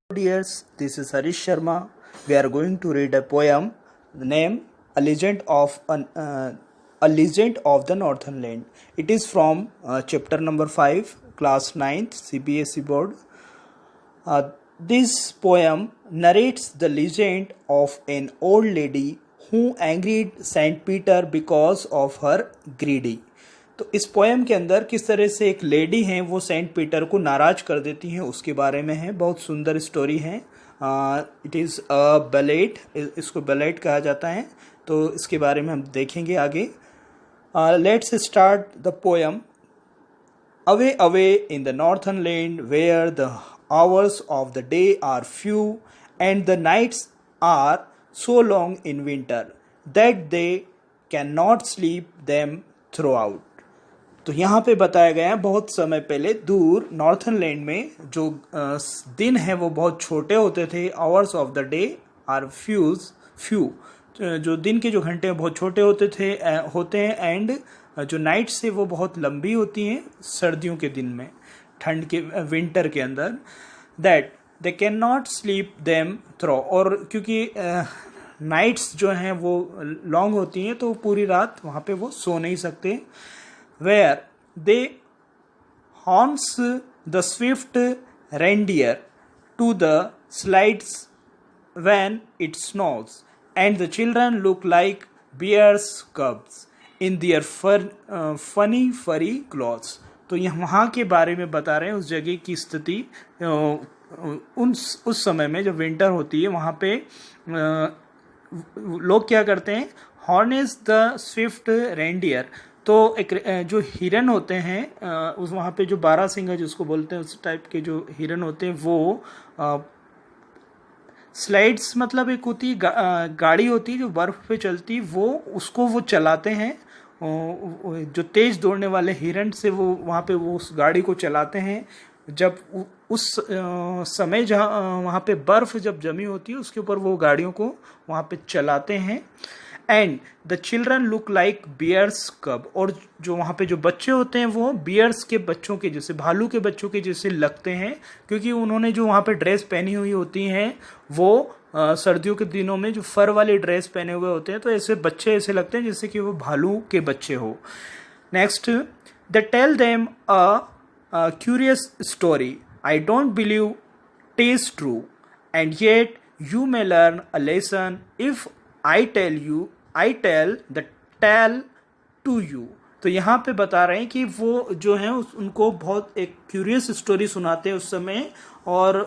Dears, this is Harish Sharma. We are going to read a poem named A Legend of the Northern Land. It is from chapter number 5, class 9th, CBSE board. This poem narrates the legend of an old lady who angered Saint Peter because of her greedy. तो इस poem के अंदर किस तरह से एक lady हैं वो सेंट पीटर को नाराज कर देती हैं उसके बारे में है। बहुत सुंदर स्टोरी है। इट इज़ अ बैलेट, इसको बैलेट कहा जाता है। तो इसके बारे में हम देखेंगे आगे। Let's start the poem. Away away in the northern land where the hours of the day are few and the nights are so long in winter that they cannot sleep them throughout। तो यहाँ पे बताया गया है बहुत समय पहले दूर नॉर्थर्न लैंड में जो दिन है वो बहुत छोटे होते थे। Hours of the day are few, जो दिन के जो घंटे बहुत छोटे होते हैं एंड जो नाइट्स है वो बहुत लंबी होती हैं सर्दियों के दिन में, ठंड के विंटर के अंदर। That they can not sleep them through, और क्योंकि नाइट्स जो हैं वो लॉन्ग होती हैं तो पूरी रात वहाँ पे वो सो नहीं सकते। Where they haunts the swift reindeer to the slides when it snows, and the children look like bears' cubs in their funny furry clothes। तो यहाँ के बारे में बता रहे हैं उस जगह की स्थिति। उस समय में जब विंटर होती है वहाँ पे लोग क्या करते हैं, हॉर्नेस द स्विफ्ट रेंडियर। तो एक जो हिरन होते हैं उस वहाँ पे जो बारहसिंगा जिसको बोलते हैं उस टाइप के जो हिरन होते हैं वो स्लाइड्स मतलब एक होती गाड़ी होती है जो बर्फ पे चलती, वो चलाते हैं। जो तेज दौड़ने वाले हिरन से वो वहाँ पे वो उस गाड़ी को चलाते हैं। जब उस समय जहाँ वहाँ पे बर्फ जब जमी होती है उसके ऊपर वो गाड़ियों को वहाँ पे चलाते हैं। And the children look like bear's cub, और जो वहाँ पे जो बच्चे होते हैं वो बियर्स के बच्चों के जैसे, भालू के बच्चों के जैसे लगते हैं, क्योंकि उन्होंने जो वहाँ पे ड्रेस पहनी हुई होती हैं वो सर्दियों के दिनों में जो फर वाली ड्रेस पहने हुए होते हैं, तो ऐसे बच्चे ऐसे लगते हैं जैसे कि वो भालू के बच्चे हो। Next, the tell them a curious story, I don't believe it's true and yet you may learn a lesson if I tell the tale to you. तो यहाँ पे बता रहे हैं कि वो जो है उनको बहुत एक क्यूरियस स्टोरी सुनाते हैं उस समय, और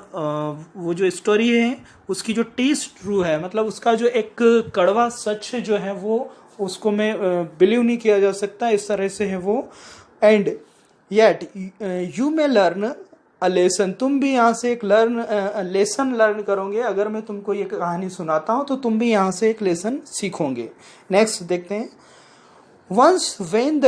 वो जो स्टोरी है उसकी जो टेस्ट ट्रू है, मतलब उसका जो एक कड़वा सच जो है वो उसको में बिलीव नहीं किया जा सकता, इस तरह से है वो। And yet you may learn a lesson, तुम भी यहाँ से एक लेसन लर्न करोगे। अगर मैं तुमको ये कहानी सुनाता हूँ तो तुम भी यहाँ से एक लेसन सीखोगे। नेक्स्ट देखते हैं। Once when the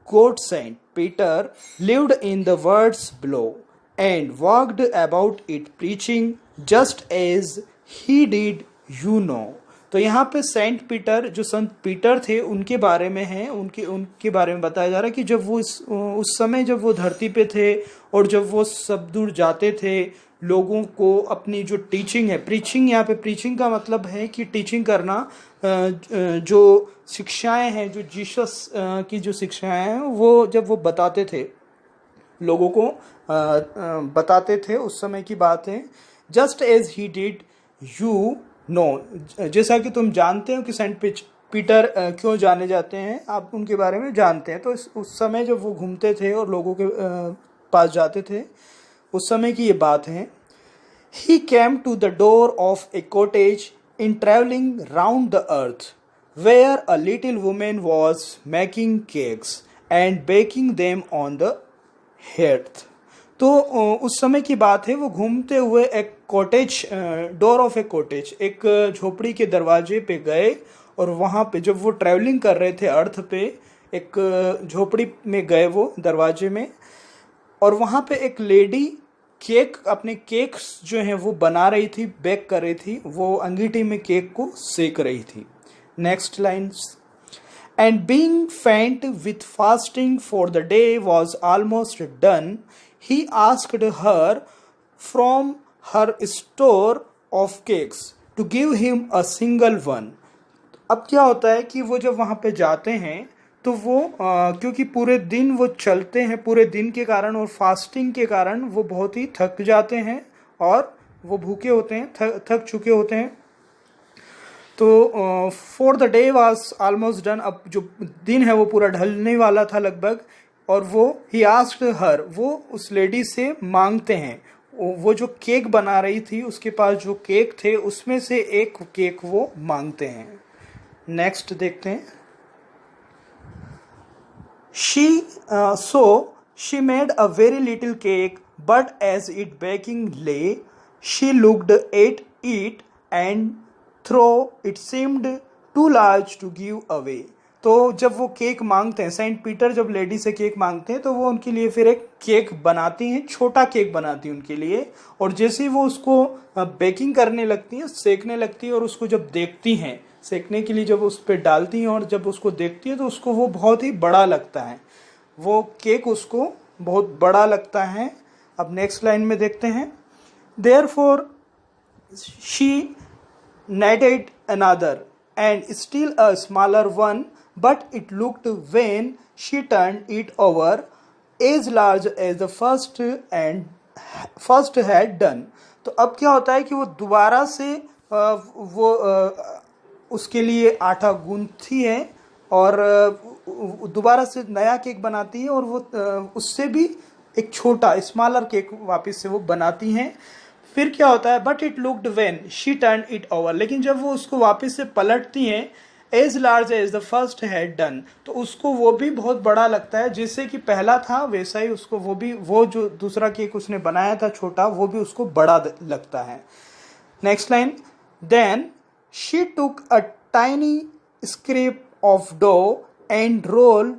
good saint Peter lived in the worlds below and walked about it preaching just as he did you know. तो यहाँ पे सेंट पीटर, जो संत पीटर थे उनके बारे में है, उनके बारे में बताया जा रहा है कि जब वो उस समय जब वो धरती पे थे और जब वो सब दूर जाते थे लोगों को अपनी जो टीचिंग है, प्रीचिंग, यहाँ पे प्रीचिंग का मतलब है कि टीचिंग करना, जो शिक्षाएं हैं, जो जीसस की जो शिक्षाएं हैं वो जब वो बताते थे लोगों को, बताते थे, उस समय की बात है। Just as he did you know, जैसा कि तुम जानते हो कि सेंट पीटर क्यों जाने जाते हैं, आप उनके बारे में जानते हैं। तो उस समय जब वो घूमते थे और लोगों के पास जाते थे उस समय की ये बात है। He came to the door of a cottage in travelling round the earth where a little women was making cakes and baking them on the hearth. तो उस समय की बात है, वो घूमते हुए एक cottage, door of a cottage, एक झोपड़ी के दरवाजे पे गए, और वहाँ पे जब वो ट्रैवलिंग कर रहे थे अर्थ पे, एक झोपड़ी में गए वो दरवाजे में, और वहाँ पे एक लेडी अपने केक्स जो हैं वो बना रही थी, बेक कर रही थी, वो अंगीठी में केक को सेक रही थी। Next lines. And being faint with fasting for the day was almost done, he asked her from her store of cakes to give him a single one. अब क्या होता है कि वो जब वहाँ पे जाते हैं तो वो क्योंकि पूरे दिन वो चलते हैं, पूरे दिन के कारण और फास्टिंग के कारण वो बहुत ही थक जाते हैं और वो भूखे होते हैं, थक चुके होते हैं। तो for the day was almost done, अब जो दिन है वो पूरा ढलने वाला था लगभग, और वो ही आस्क्ड हर, वो उस लेडी से मांगते हैं, वो जो केक बना रही थी उसके पास जो केक थे उसमें से एक केक वो मांगते हैं। नेक्स्ट देखते हैं। she made a very little cake, but as it baking lay, she looked at it and though it seemed too large to give away. तो जब वो केक मांगते हैं, सेंट पीटर जब लेडी से केक मांगते हैं तो वो उनके लिए फिर एक केक बनाती हैं, छोटा केक बनाती हैं उनके लिए, और जैसे ही वो उसको बेकिंग करने लगती हैं, सेकने लगती है, और उसको जब देखती हैं सेकने के लिए जब उस पर डालती हैं और जब उसको देखती है तो उसको वो बहुत ही बड़ा लगता है, वो केक उसको बहुत बड़ा लगता है। अब नेक्स्ट लाइन में देखते हैं। Therefore she knighted another and still a smaller one, but it looked when she turned it over as large as the first had done. तो अब क्या होता है कि वो दोबारा से उसके लिए आटा गूंथती है और दोबारा से नया केक बनाती है, और वो उससे भी एक छोटा स्मॉलर केक वापस से वो बनाती हैं। फिर क्या होता है, but it looked when she turn it over, लेकिन जब वो उसको वापस से पलटती हैं, as large as the first had done, तो उसको वो भी बहुत बड़ा लगता है, जैसे कि पहला था वैसा ही उसको वो जो दूसरा केक उसने बनाया था छोटा, वो भी उसको बड़ा लगता है। Next line. Then she took a tiny scrap of dough and rolled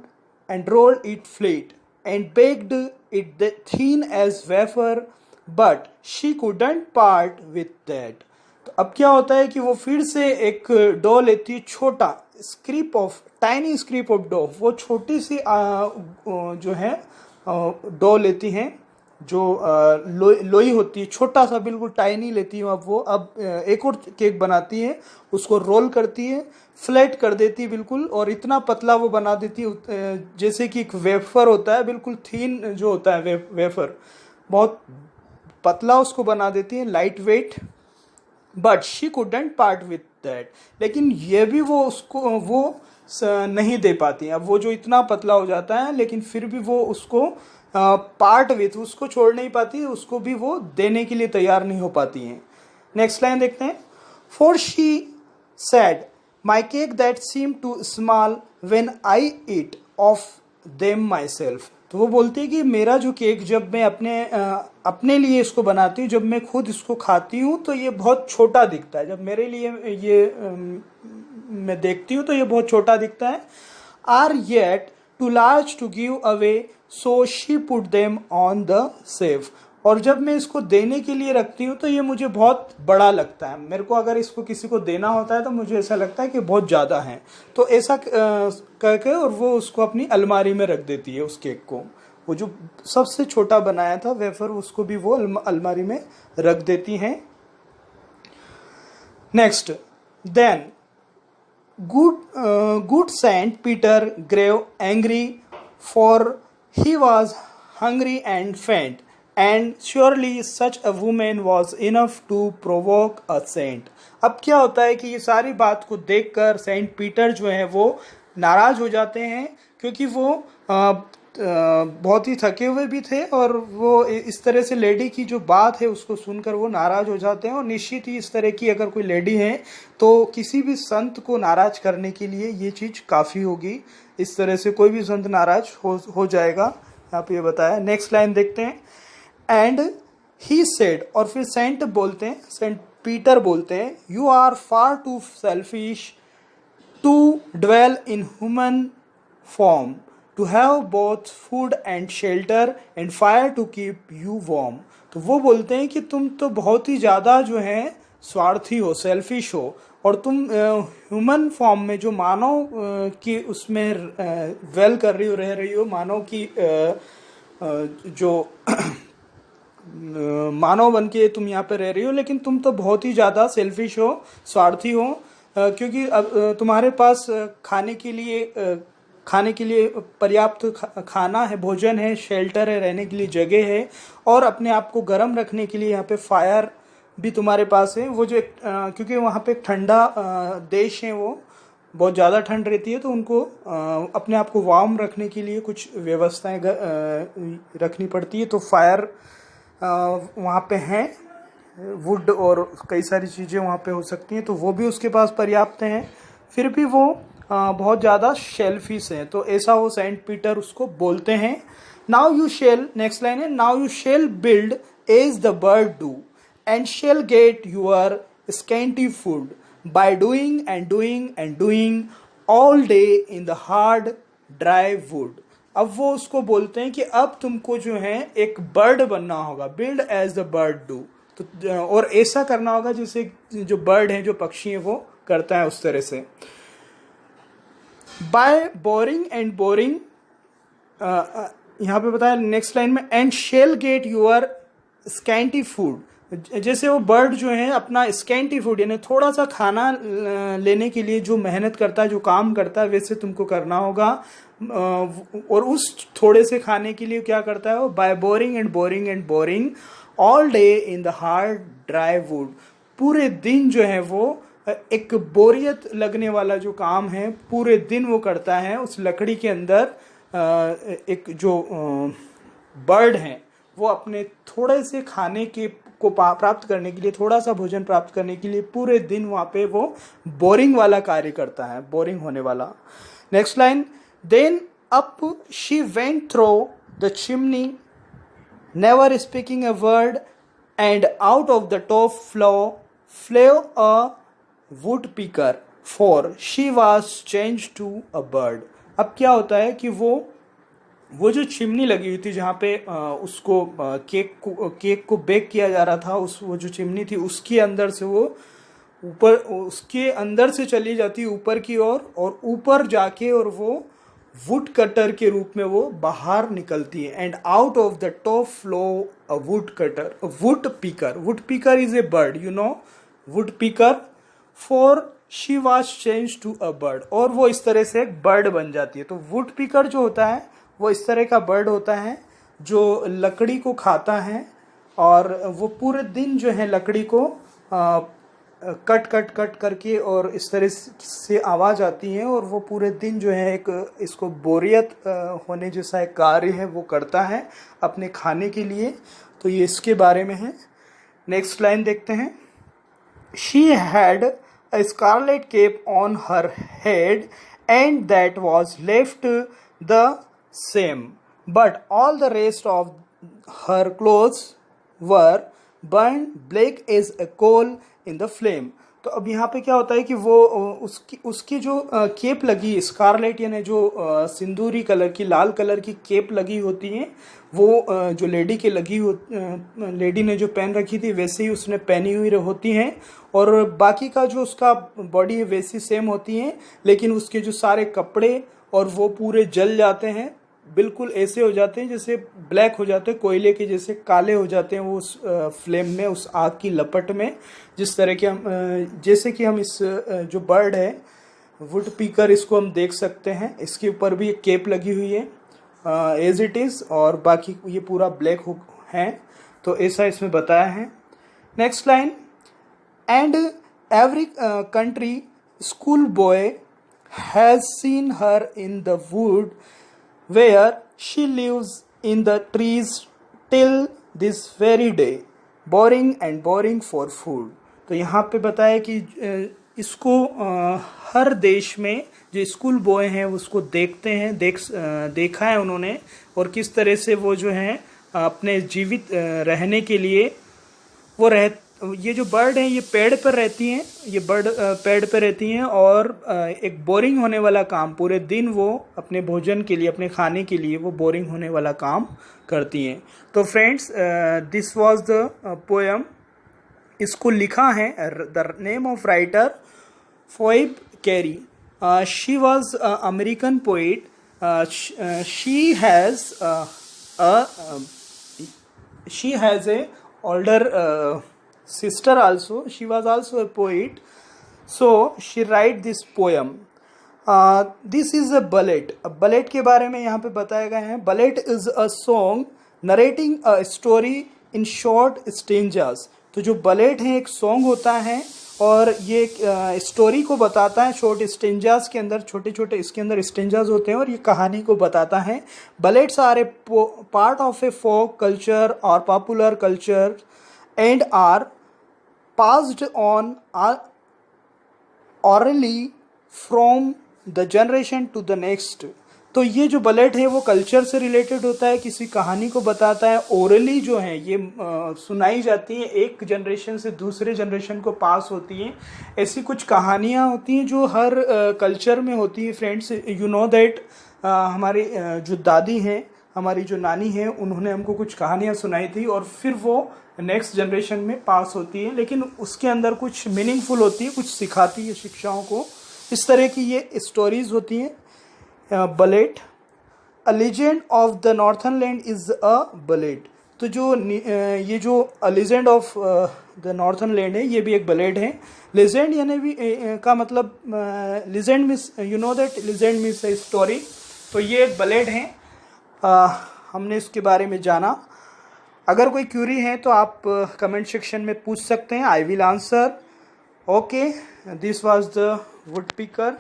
it flat and baked it thin as wafer, but she couldn't part with that. तो अब क्या होता है कि वो फिर से एक डो लेती है, छोटा टाइनी स्क्रीप ऑफ डो, वो छोटी सी जो है डो लेती हैं, जो लोई होती है, छोटा सा बिल्कुल टाइनी लेती है। अब एक और केक बनाती है, उसको रोल करती है, फ्लैट कर देती है बिल्कुल, और इतना पतला वो बना देती है जैसे कि एक वेफर होता है, बिल्कुल थीन जो होता है वेफर, बहुत पतला उसको बना देती है, light weight. But she couldn't part with that, लेकिन ये भी वो नहीं दे पाती। अब वो जो इतना पतला हो जाता है, लेकिन फिर भी वो उसको पार्ट विथ, उसको छोड़ नहीं पाती, उसको भी वो देने के लिए तैयार नहीं हो पाती हैं। नेक्स्ट लाइन देखते हैं। For she said my cake that seem too small when I eat of them myself. तो वो बोलती है कि मेरा जो केक जब मैं अपने लिए इसको बनाती हूँ, जब मैं खुद इसको खाती हूँ तो ये बहुत छोटा दिखता है, जब मेरे लिए ये मैं देखती हूँ तो ये बहुत छोटा दिखता है। Are yet too large to give away, so she put them on the shelf. और जब मैं इसको देने के लिए रखती हूँ तो ये मुझे बहुत बड़ा लगता है, मेरे को अगर इसको किसी को देना होता है तो मुझे ऐसा लगता है कि बहुत ज़्यादा है, तो ऐसा करके और वो उसको अपनी अलमारी में रख देती है उस केक को। वो जो सबसे छोटा बनाया था वेफर, उसको भी वो अलमारी में रख देती हैं। Next. Then good Saint Peter grew angry, for he was hungry and faint, and surely such a woman was enough to provoke a saint. अब क्या होता है कि ये सारी बात को देखकर सेंट पीटर जो है वो नाराज हो जाते हैं, क्योंकि वो बहुत ही थके हुए भी थे, और वो इस तरह से लेडी की जो बात है उसको सुनकर वो नाराज हो जाते हैं। और निश्चित ही इस तरह की अगर कोई लेडी है तो किसी भी संत को नाराज करने के लिए ये चीज़ काफ़ी होगी, इस तरह से कोई भी संत नाराज हो जाएगा, यहाँ पे ये बताया। नेक्स्ट लाइन देखते हैं। एंड ही सेड, और फिर सेंट पीटर बोलते हैं, you are far too selfish to dwell in human form, to have both food and shelter and fire to keep you warm. तो वो बोलते हैं कि तुम तो बहुत ही ज़्यादा जो है स्वार्थी हो, सेल्फिश हो, और तुम ह्यूमन फॉर्म में जो मानव की उसमें रह रही हो, मानव की जो मानव बन के तुम यहाँ पे रह रही हो, लेकिन तुम तो बहुत ही ज़्यादा सेल्फिश हो, स्वार्थी हो। क्योंकि अब तुम्हारे पास खाने के लिए पर्याप्त खाना है, भोजन है, शेल्टर है, रहने के लिए जगह है, और अपने आप को गर्म रखने के लिए यहाँ पे फायर भी तुम्हारे पास है। वो जो क्योंकि वहाँ पे एक ठंडा देश है, वो बहुत ज़्यादा ठंड रहती है, तो उनको अपने आप को वार्म रखने के लिए कुछ व्यवस्थाएं रखनी पड़ती है। तो फायर वहाँ पे हैं, वुड और कई सारी चीज़ें वहाँ पे हो सकती हैं, तो वो भी उसके पास पर्याप्त हैं। फिर भी वो बहुत ज़्यादा शेल्फिश है, तो ऐसा वो सेंट पीटर उसको बोलते हैं। Now you shall, next line है, now you shall build as the bird do and shall get your scanty food by doing and doing and doing all day in the hard dry wood. अब वो उसको बोलते हैं कि अब तुमको जो है एक बर्ड बनना होगा, build as the bird do, तो और ऐसा करना होगा जैसे जो बर्ड है, जो पक्षी है, वो करता है उस तरह से। बाय बोरिंग एंड बोरिंग, यहाँ पे बताया नेक्स्ट लाइन में, and shall get your scanty food, जैसे वो बर्ड जो है अपना स्कैंटी फूड यानी थोड़ा सा खाना लेने के लिए जो मेहनत करता है, जो काम करता है, वैसे तुमको करना होगा। और उस थोड़े से खाने के लिए क्या करता है वो, by boring and boring and boring all day in the hard dry wood, पूरे दिन जो है वो एक बोरियत लगने वाला जो काम है पूरे दिन वो करता है उस लकड़ी के अंदर। एक जो बर्ड है वो अपने थोड़े से खाने के को प्राप्त करने के लिए, थोड़ा सा भोजन प्राप्त करने के लिए पूरे दिन वहाँ पे वो बोरिंग वाला कार्य करता है, बोरिंग होने वाला। Next line, then up she went through the chimney never speaking a word and out of the top flew a woodpecker for she was change to a bird. अब क्या होता है कि वो जो चिमनी लगी हुई थी जहाँ पे उसको केक को बेक किया जा रहा था, वो जो चिमनी थी उसके अंदर से वो ऊपर, उसके अंदर से चली जाती ऊपर की ओर, और ऊपर जाके और वो वुड कटर के रूप में वो बाहर निकलती है। And out of the top flew a woodcutter, woodpecker, woodpecker is a bird, you know woodpecker, for she was change to a bird, और वो इस तरह से एक बर्ड बन जाती है। तो वुड पीकर जो होता है वो इस तरह का बर्ड होता है जो लकड़ी को खाता है, और वो पूरे दिन जो है लकड़ी को कट कट कट करके, और इस तरह से आवाज़ आती है, और वो पूरे दिन जो है एक इसको बोरियत होने जैसा एक कार्य है वो करता है अपने खाने के लिए। तो ये इसके बारे में है। नेक्स्ट लाइन देखते हैं, she had a scarlet cap on her head and that was left the same, but all the rest of her clothes were burned black as a coal in the flame। तो अब यहाँ पे क्या होता है कि वो उसकी जो केप लगी, स्कारलेट यानी जो सिंदूरी कलर की, लाल कलर की केप लगी होती है, वो जो लेडी के लेडी ने जो पहन रखी थी वैसे ही उसने पहनी हुई होती हैं, और बाकी का जो उसका बॉडी है वैसी सेम होती है, लेकिन उसके जो सारे कपड़े और वो पूरे जल जाते हैं, बिल्कुल ऐसे हो जाते हैं जैसे ब्लैक हो जाते हैं, कोयले के जैसे काले हो जाते हैं वो उस फ्लेम में, उस आग की लपट में। जिस तरह के हम जैसे कि हम इस जो बर्ड है वुड पीकर, इसको हम देख सकते हैं, इसके ऊपर भी एक केप लगी हुई है एज इट इज़, और बाकी ये पूरा ब्लैक है, तो ऐसा इसमें बताया है। Next line, and every country school boy has seen her in the wood where she lives in the trees till this very day, boring and boring for food। तो यहाँ पे बताया कि इसको हर देश में जो स्कूल बॉय हैं उसको देखते हैं, देखा है उन्होंने, और किस तरह से वो जो हैं अपने जीवित रहने के लिए वो ये जो बर्ड हैं ये पेड़ पर रहती हैं, ये बर्ड पेड़ पर रहती हैं, और एक बोरिंग होने वाला काम पूरे दिन वो अपने भोजन के लिए, अपने खाने के लिए वो बोरिंग होने वाला काम करती हैं। तो friends, this was the poem, इसको लिखा है the name of writer Phoebe Cary. She was American poet. She has she has a older sister also. She was also a poet. So she write this poem. This is a ballet. Ballet के बारे में यहाँ पे बताया गया है. Ballet is a song narrating a story in short stanzas. तो जो ballet है एक song होता है और ये स्टोरी को बताता है शॉर्ट स्टेंजास के अंदर. छोटे छोटे इसके अंदर स्टेंजास होते हैं और ये कहानी को बताता है. Ballads are a part of a folk culture और popular culture and are passed on orally from the generation to the next. तो ये जो बलेट है वो कल्चर से रिलेटेड होता है, किसी कहानी को बताता है. ओरली जो है ये सुनाई जाती है, एक जनरेशन से दूसरे जनरेशन को पास होती है. ऐसी कुछ कहानियाँ होती हैं जो हर कल्चर में होती है. फ्रेंड्स, यू नो दैट हमारी जो दादी हैं, हमारी जो नानी है, उन्होंने हमको कुछ कहानियाँ सुनाई थी और फिर वो नेक्स्ट जनरेशन में पास होती है, लेकिन उसके अंदर कुछ मीनिंगफुल होती है, कुछ सिखाती है शिक्षाओं को. इस तरह की ये स्टोरीज होती हैं. Ballad, a legend of the northern land is a ballad. तो जो ये जो a legend of the northern land है ये भी एक बलेट है. लीजेंड यानी भी का मतलब legend means, you know that legend means a story. तो ये एक बलेट है. हमने इसके बारे में जाना. अगर कोई क्यूरी है तो आप कमेंट सेक्शन में पूछ सकते हैं. I will answer. Okay, this was the woodpecker.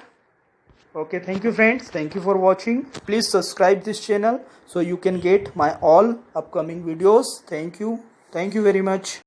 Okay, thank you friends, thank you for watching. Please subscribe this channel so you can get my all upcoming videos. Thank you very much.